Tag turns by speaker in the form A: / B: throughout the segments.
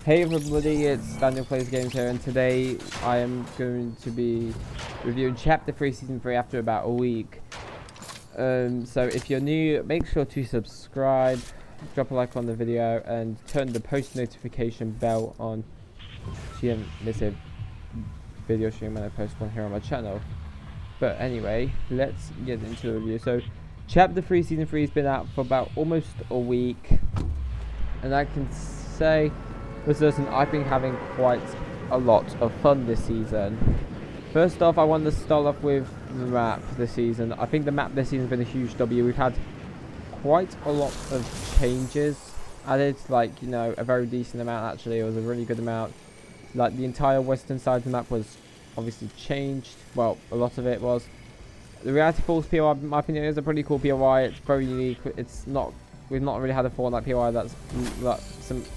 A: Hey everybody, it's Daniel Plays Games here, and today I am going to be reviewing Chapter 3 Season 3 after about a week. So if you're new, make sure to subscribe, drop a like on the video, and turn the post notification bell on so you don't miss a video stream when I post one here on my channel. But anyway, let's get into the review. So Chapter 3 Season 3 has been out for about almost a week, and I can say for certain I've been having quite a lot of fun this season. First off, I want to start off with the map this season. I think the map this season has been a huge W. We've had quite a lot of changes added, like, you know, a very decent amount actually. It was a really good amount. Like, the entire western side of the map was obviously changed. Well, a lot of it was. The Reality Falls POI, in my opinion, is a pretty cool POI. It's very unique. It's not... We've not really had a Fortnite POI that's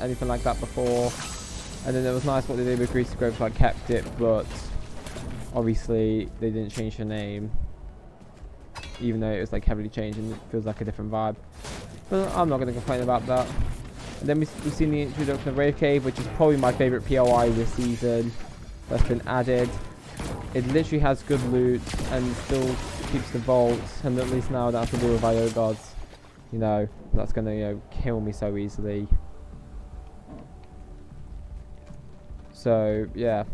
A: anything like that before. And then it was nice what they did with Greasy Grapes, like kept it, but obviously they didn't change the name, even though it was like heavily changed and it feels like a different vibe. But I'm not going to complain about that. And then we've seen the introduction of Rave Cave, which is probably my favourite POI this season that's been added. It literally has good loot and still keeps the vaults, and at least now I don't have to deal with IO gods. You know, that's gonna, you know, kill me so easily. So yeah,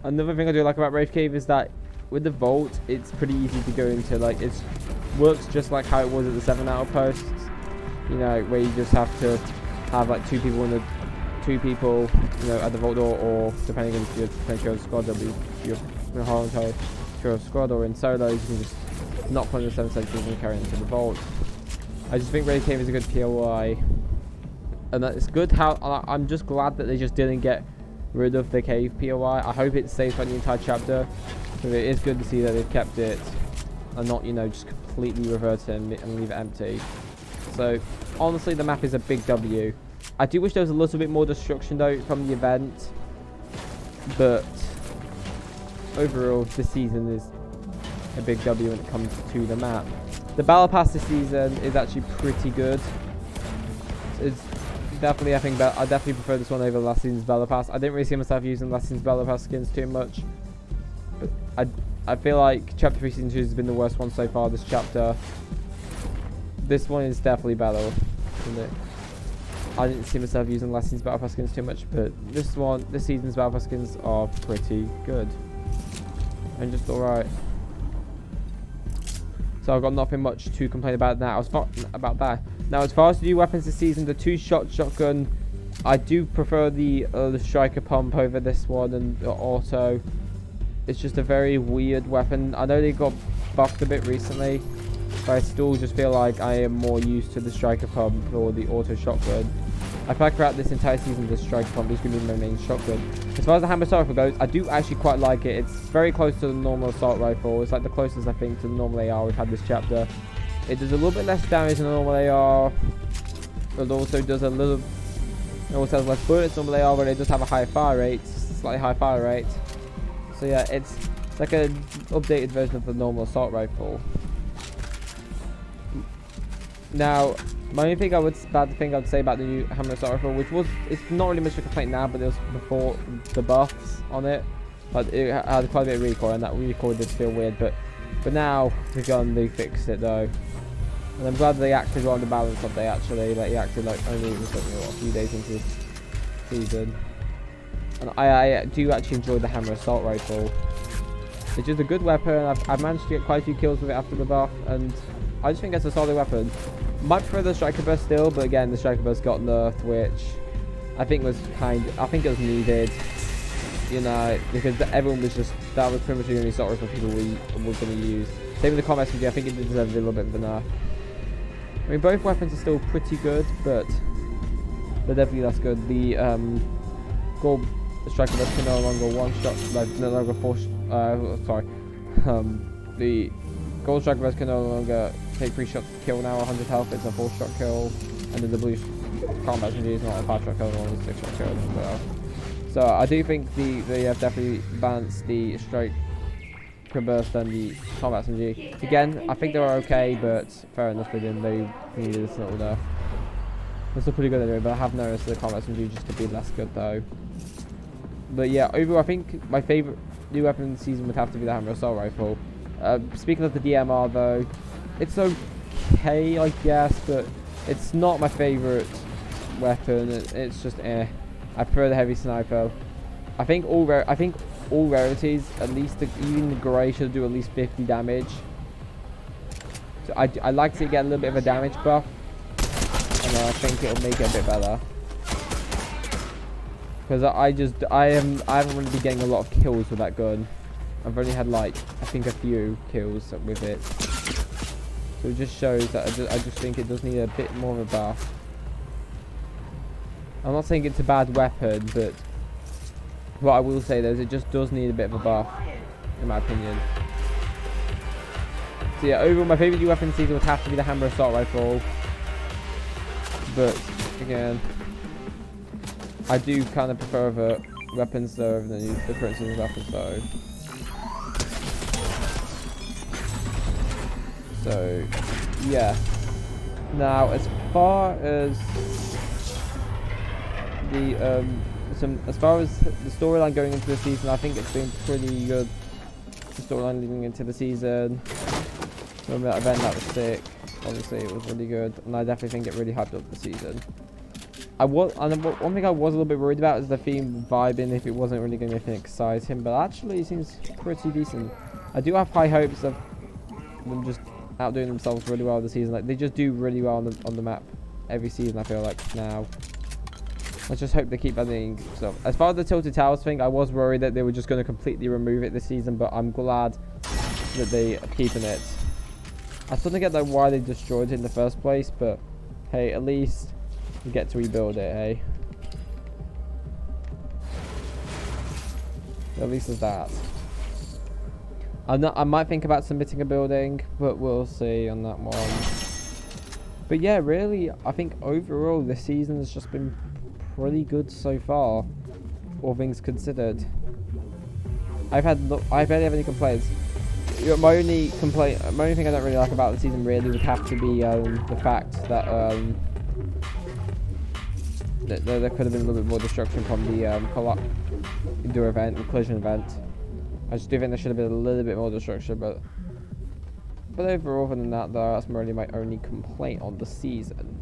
A: another thing I do like about Rave Cave is that with the vault, it's pretty easy to go into. Like, it works just like how it was at the 7 outposts. You know, where you just have to have like two people, you know, at the vault door, or depending on if you're squad, there'll be your horizontal. If you're a squad or in solos, you can just not put in the 7 centuries and carry into the vault. I just think Rave Cave is a good POI, and that it's good how I'm just glad that they just didn't get rid of the cave POI. I hope it stays for the entire chapter. So it is good to see that they've kept it and not, you know, just completely revert it and leave it empty. So honestly, the map is a big W. I do wish there was a little bit more destruction though from the event, but overall this season is a big W when it comes to the map. The battle pass this season is actually pretty good. It's definitely, I think that I definitely prefer this one over last season's battle pass. I didn't really see myself using last season's battle pass skins too much, but I feel like Chapter 3 Season 2 has been the worst one so far this chapter. This one is definitely better, isn't it? I didn't see myself using last season's battle pass skins too much, but this season's battle pass skins are pretty good and just alright. So I've got nothing much to complain about now. Now, as far as the new weapons this season, the 2-shot shotgun, I do prefer the striker pump over this one, and the auto. It's just a very weird weapon. I know they got buffed a bit recently, but I still just feel like I am more used to the striker pump or the auto shotgun. I feel like throughout this entire season, the striker pump is going to be my main shotgun. As far as the hammer assault rifle goes, I do actually quite like it. It's very close to the normal assault rifle. It's like the closest, I think, to the normal AR we've had this chapter. It does a little bit less damage than the normal AR. It also does it also has less bullets than normal AR, but it does have a higher fire rate, slightly higher fire rate. So yeah, it's like an updated version of the normal assault rifle. Now, my only bad thing I would say about the new hammer assault rifle, it's not really much of a complaint now, but it was before the buffs on it. But it had quite a bit of recoil, and that recoil did feel weird. But now the gun, they fixed it though, and I'm glad they acted on the balance update. Actually, like, he acted like only a few days into the season, and I do actually enjoy the hammer assault rifle. It's just a good weapon. I've managed to get quite a few kills with it after the buff, and I just think it's a solid weapon. Might prefer the striker burst still, but again, the striker burst got nerfed, which I think was I think it was needed, you know, because everyone was just, that was pretty much the only sort of people we were going to use. Same with the combat SMG, I think it deserved a little bit of a nerf. I mean, both weapons are still pretty good, but they're definitely less good. The gold striker burst can no longer one-shot, like, no longer the gold striker burst can no longer take 3 shots to kill now, 100 health, it's a 4-shot kill, and then the blue combat SMG is not a 5-shot kill, it's only a 6-shot kill. So I do think they have definitely balanced the striker burst and the combat SMG. Again, I think they were okay, but fair enough, they needed this little nerf. They're still pretty good anyway, but I have noticed the combat seems just to be less good though. But yeah, overall, I think my favourite new weapon in the season would have to be the hammer assault rifle. Speaking of the DMR though, it's okay, I guess, but it's not my favourite weapon. It's just I prefer the heavy sniper. I think all rarities, at least even the grey, should do at least 50 damage. So I like to get a little bit of a damage buff, and I think it'll make it a bit better. Because I haven't really been getting a lot of kills with that gun. I've only had like I think a few kills with it. So it just shows that I just think it does need a bit more of a buff. I'm not saying it's a bad weapon, but what I will say though is it just does need a bit of a buff, in my opinion. So yeah, overall my favourite new weapon this season would have to be the hammer assault rifle. But again, I do kind of prefer other weapons though over the current season's weapons though. So yeah. Now as far as the as far as the storyline going into the season, I think it's been pretty good. The storyline leading into the season. Remember that event that was sick. Obviously it was really good, and I definitely think it really hyped up the season. One thing I was a little bit worried about is the theme vibing, if it wasn't really going to be anything exciting, but actually it seems pretty decent. I do have high hopes of them just outdoing themselves really well this season. Like they just do really well on the map every season, I feel like now. Let's just hope they keep adding stuff. As far as the Tilted Towers thing, I was worried that they were just going to completely remove it this season, but I'm glad that they are keeping it. I still don't get like why they destroyed it in the first place, but hey, at least we get to rebuild it, hey? At least there's that. I might think about submitting a building, but we'll see on that one. But yeah, really, I think overall this season has just been pretty good so far, all things considered. I barely have any complaints. My only thing I don't really like about the season really would have to be the fact that there could have been a little bit more destruction from the Endure event, the collision event. I just do think there should have been a little bit more destruction, but overall, other than that, though, that's really my only complaint on the season.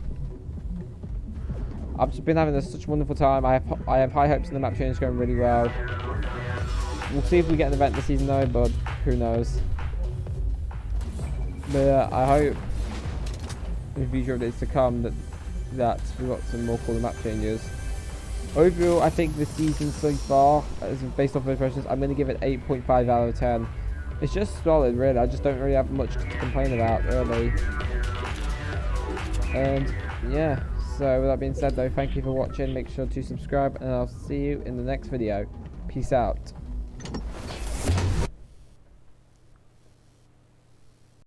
A: I've just been having such a wonderful time. I have high hopes in the map change going really well. We'll see if we get an event this season though, but who knows. But I hope in future updates to come that we've got some more cool map changes. Overall, I think this season so far, based off of impressions, I'm going to give it 8.5 out of 10. It's just solid, really. I just don't really have much to complain about, really. And yeah, so with that being said though, thank you for watching. Make sure to subscribe, and I'll see you in the next video. Peace out.